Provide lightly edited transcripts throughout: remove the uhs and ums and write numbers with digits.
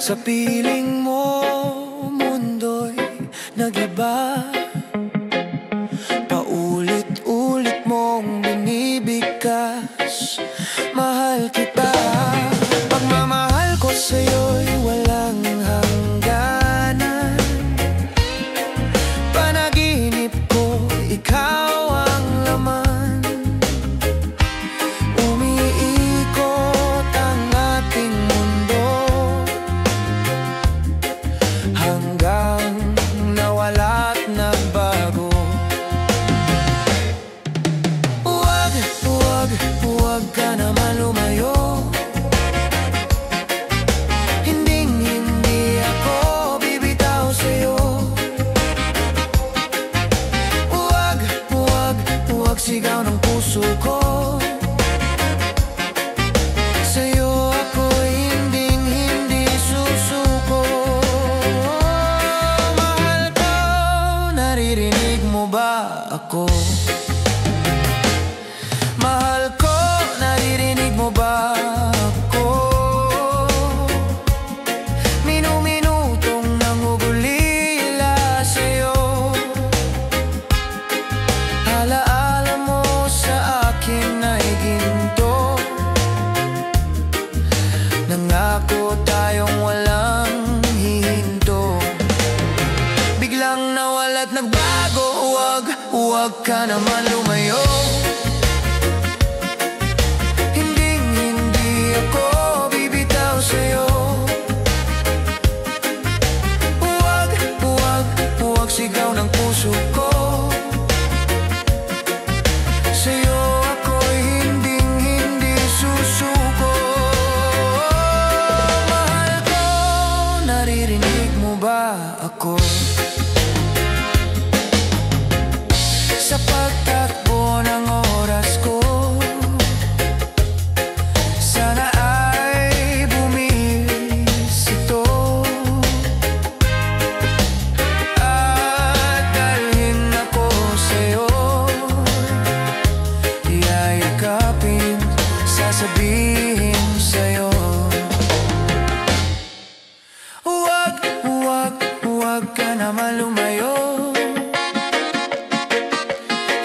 Sa piling mo, mundo'y nag-iba. Paulit-ulit mong binibigkas, mahal kita. Pagmamahal ko sa'yo'y walang hangganan. Panaginip ko, ikaw ang laman. Umiikot ang ating mundo hanggang nawala't nagbago. Huwag ka naman lumayo. Hindi ako bibitaw sa'yo. Huwag sigaw ng puso ko. Sa'yo ako'y hindi susuko. Mahal ko, naririnig mo ba ako? Mahal ko, naririnig mo ba ako? Minu-minutong nangugulila sa'yo. Alaala mo sa akin ay ginto. Nangako tayong walang hihinto. Biglang nawala't nagbago. Huwag ka naman lumayo. Sigaw ng puso ko. Sa'yo ako'y hindi susuko. Mahal ko, naririnig mo ba ako? Sa pagtakbo ng oras ko, sana ay bumilis ito. Sasabihin sa'yo, huwag ka naman lumayo.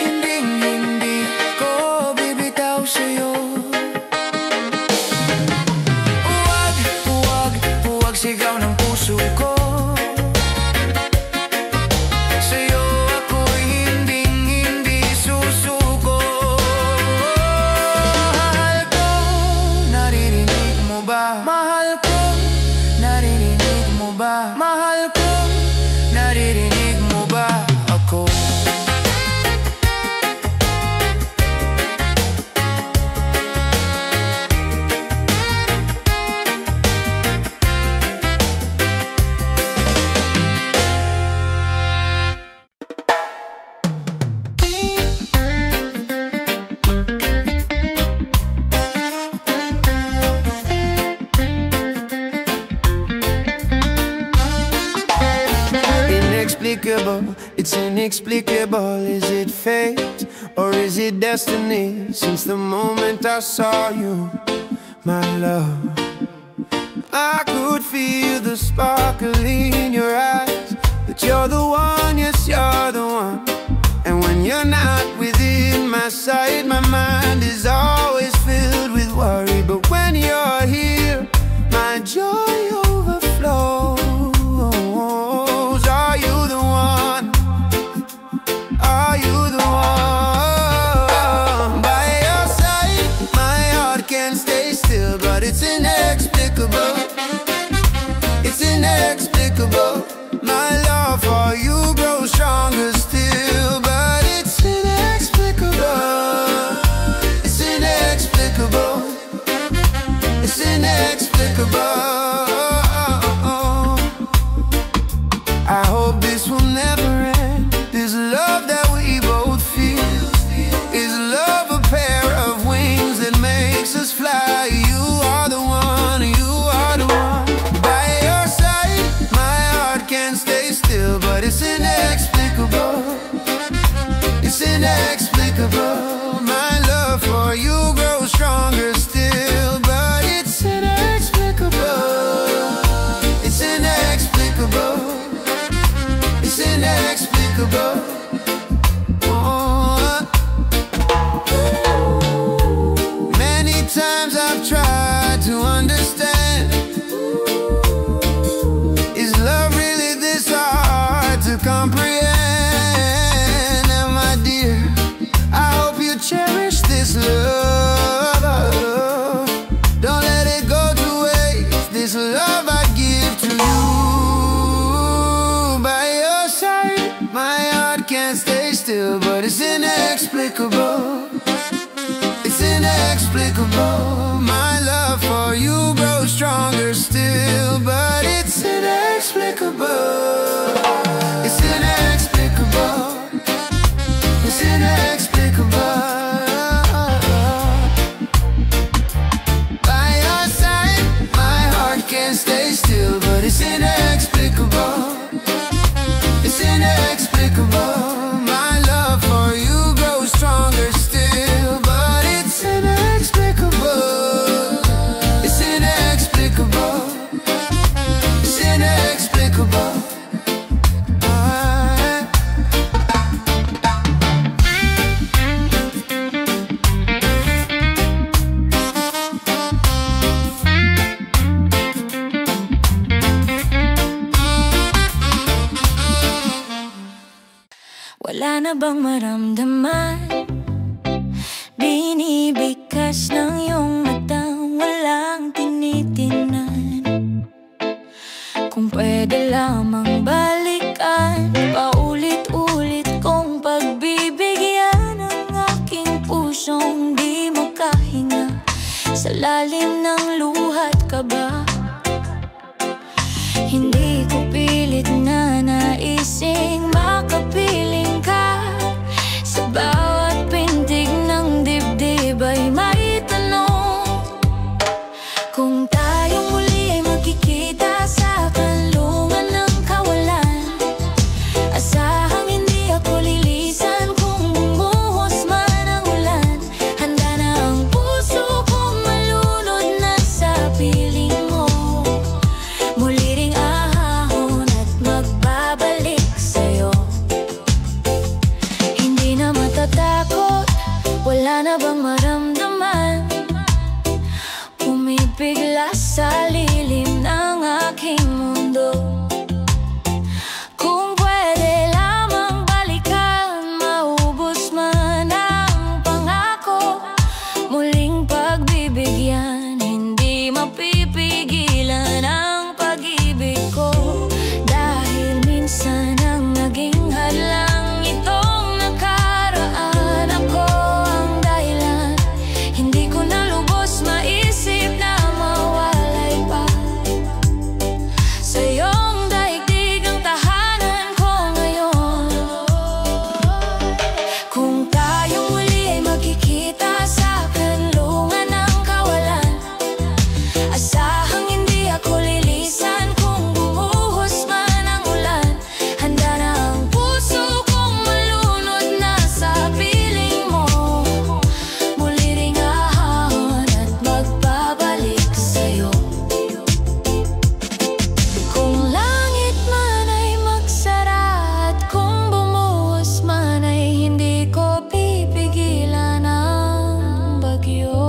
Hindi ako bibitaw sa'yo. Huwag sigaw ng puso ko. Sa'yo ako'y hindi susuko. Mahal ko, naririnig mo ba? Mahal ko, naririnig mo ba ako? It's inexplicable. Is it fate or is it destiny? Since the moment I saw you, my love, I could feel the sparkle in your eyes. That you're the one, yes, you're the one. And when you're not within my sight, my mind is always filled with worry. But when you're here, my joy overflows. Are you the one? Are you the one? By your side, my heart can't stay still, but it's inexplicable. It's inexplicable. My love for you grows stronger still, but it's inexplicable. It's inexplicable. It's inexplicable. I hope this will never end. This love that we both feel is love, a pair of wings that makes us fly. You are the one, you are the one. By your side, my heart can't stay still, but it's inexplicable. It's inexplicable. My love for you grows stronger still, but it's inexplicable. inexplicable. Oh. Many times I've tried to understand. Is love really this hard to comprehend? And my dear, I hope you cherish this love. Don't let it go to waste, this love I give to you. By your side, my heart can't stay still, but it's inexplicable. It's inexplicable. My love for you grows stronger still, but it's inexplicable. It's inexplicable. It's inexplicable. By your side, my heart can't stay still, but it's inexplicable. It's inexplicable. My love for you grows stronger still, but it's inexplicable. It's inexplicable. It's inexplicable. Wala na bang maramdaman? Binibigkas ng iyong matang walang tinitingnan. Kung pwede lamang balikan, paulit-ulit kong pagbibigyan ang aking pusong di makahinga. Sa lalim ng luhat ka ba? Hindi ko pilit na naising makapiling ka. Sa bawat pintig ng dibdib ay may tanong. Kung tayong muli ay magkikita sa kanlungan ng kawalan, asahang hindi ako lilisan kung bumuhos man ang ulan. Handa na ang puso kong malunod na sa piling mo. Muli ring ahahon at magbabalik sa'yo. Hindi na matatakot, wala na bang maramdaman? Umibigla sa lilim ng aking mundo. Kung pwede lamang balikan, maubos man ang pangako. Muling pagbibigyan, hindi mapipigilan ang pag-ibig ko. Dahil minsan ang naging hadlang itong nakaraan. Ako ang dahilan, hindi ko na lubos maisip na mawalay pa. Sa iyong daigdig ang tahanan ko ngayon. Kung tayong muli ay magkikita sa kanlungan ng kawalan, asahang hindi ako lilisan kung bumuhos man ang ulan. Handa na ang puso kong malunod na sa piling mo. Muli ring ahahon at magbabalik sa'yo. Kung langit man ay magsara at kung bumuhos man ay hindi ko pipigilan ang bagyo.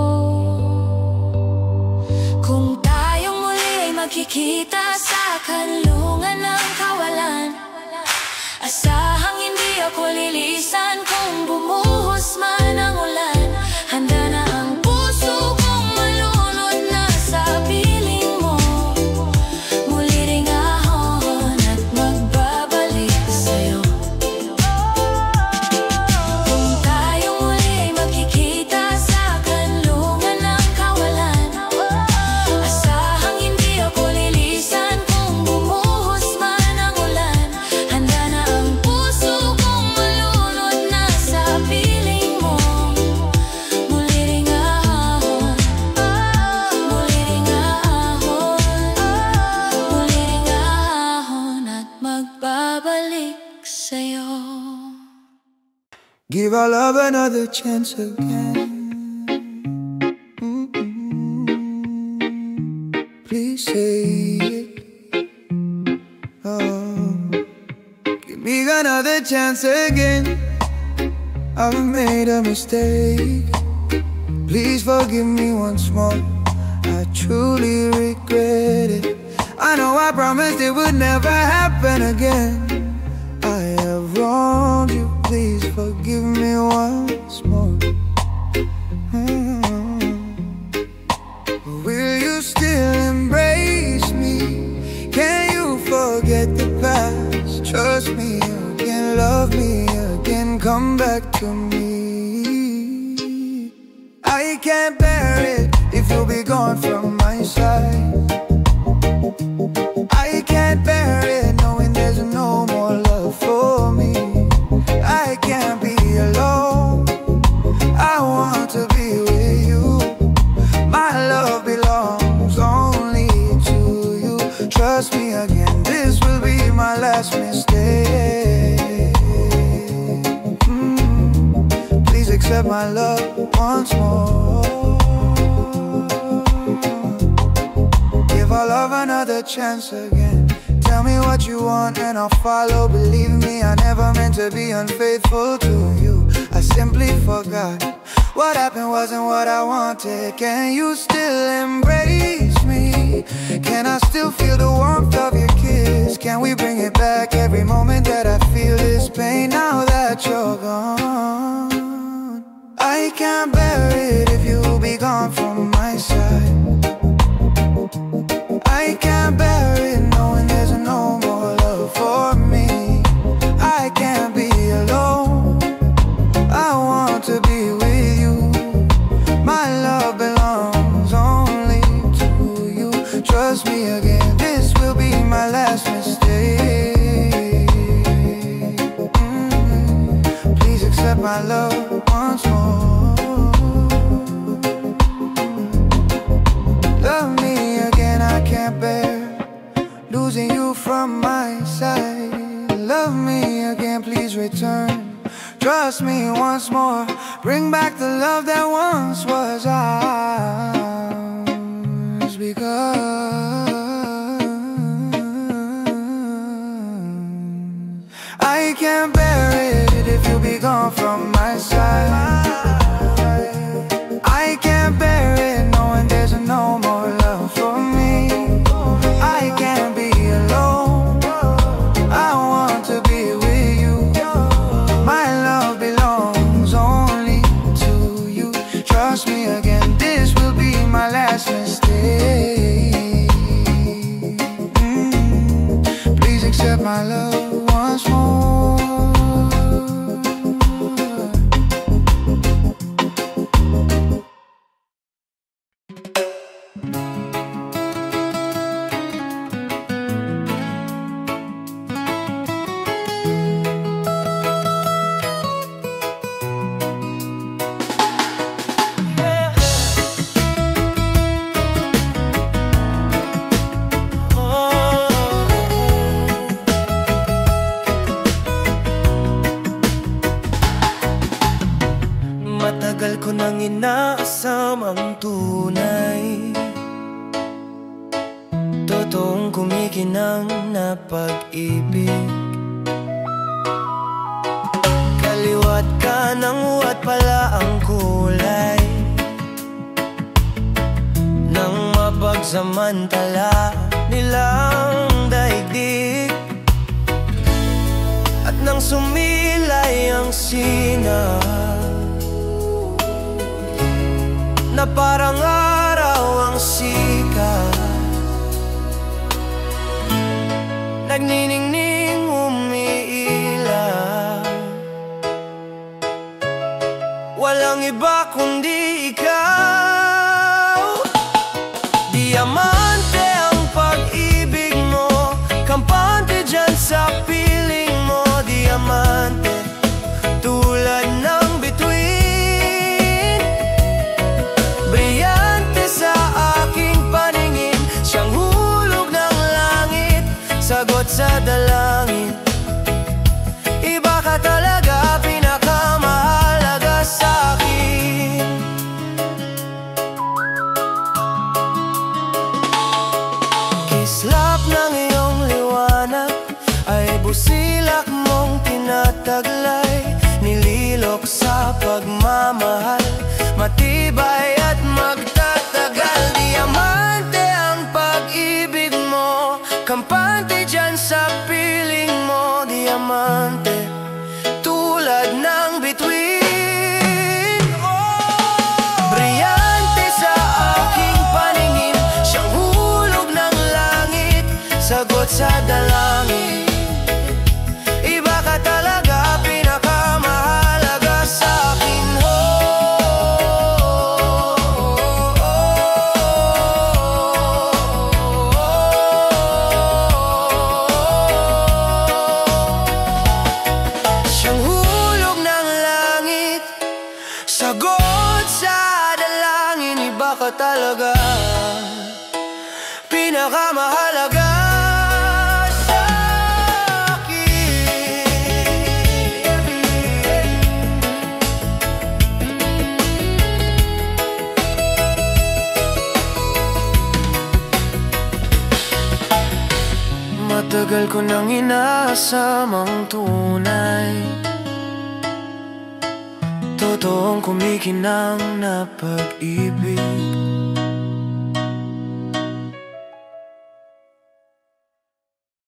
Kung tayong muli ay magkikita sa kanlungan ng kawalan, asahang hindi ako lilisan kung bumuhos man ang ulan. Handa na ang puso kong malunod na sa piling mo. Muli ring ahon at magbabalik sa'yo. Kung tayong muli ay magkikita sa kanlungan ng kawalan, asahang hindi ako lilisan kung bumuhos man ang ulan. Handa na ang puso kong malunod na sa piling mo. Muli ring ahon, muli ring ahon, muli ring ahon at magbabalik sa'yo. Give our love another chance again. Please say it. Oh, give me another another chance again. I've made a mistake. Please forgive me once more. I truly regret it. I know I promised it would never happen again. I have wronged you, please forgive me once more. Will you still embrace me? Can you forget the past? Trust me again, love me again, come back to me. I can't bear it if you'll be gone from my side. I can't bear it knowing there's no more love for me. I can't be alone, I want to be with you. My love belongs only to you. Trust me again, this will be my last mistake. Please accept my love once more. Give our love another chance again. Tell me what you want and I'll follow. Believe me, I never meant to be unfaithful to you. I simply forgot. What happened wasn't what I wanted. Can you still embrace me? Can I still feel the warmth of your kiss? Can we bring it back every moment that I feel this pain now that you're gone? I can't bear it if you'll be gone from my side. I can't bear it knowing there's no more love for me. I can't be alone, I want to be with you. My love belongs only to you. Trust me again, this will be my last mistake. Please accept my love once more. Love me again, I can't bear losing you from my side. Love me again, please return. Trust me once more. Bring back the love that once was ours. Because I can't bear it if you'll be gone from my side. I can't bear it knowing there's no more love for me. I can't be alone, I want to be with you. My love belongs only to you. Trust me again, this will be my last mistake. Please accept my love once more. Matagal ko nang inaasam ang tunay, totoong kumikinang na pag-ibig. Kaliwat kanang wat pala ang kulay ng mapagsamantala nilang daigdig. At nang sumilay ang sinaw na parang araw ang sikat, nagniningning umiilaw. Walang iba kundi ikaw. Diamante ang pag-ibig mo, kampante dyan sa piling mo. Diamante, tulad ng bituin, brillante sa aking paningin. Siyang hulog ng langit, sagot sa dalangin. Iba ka talaga, pinakamahalaga sa akin. ka talaga, pinakamahalaga sa akin. Matagal ko nang inaasam ang tunay, totoong kumikinang na pag-ibig.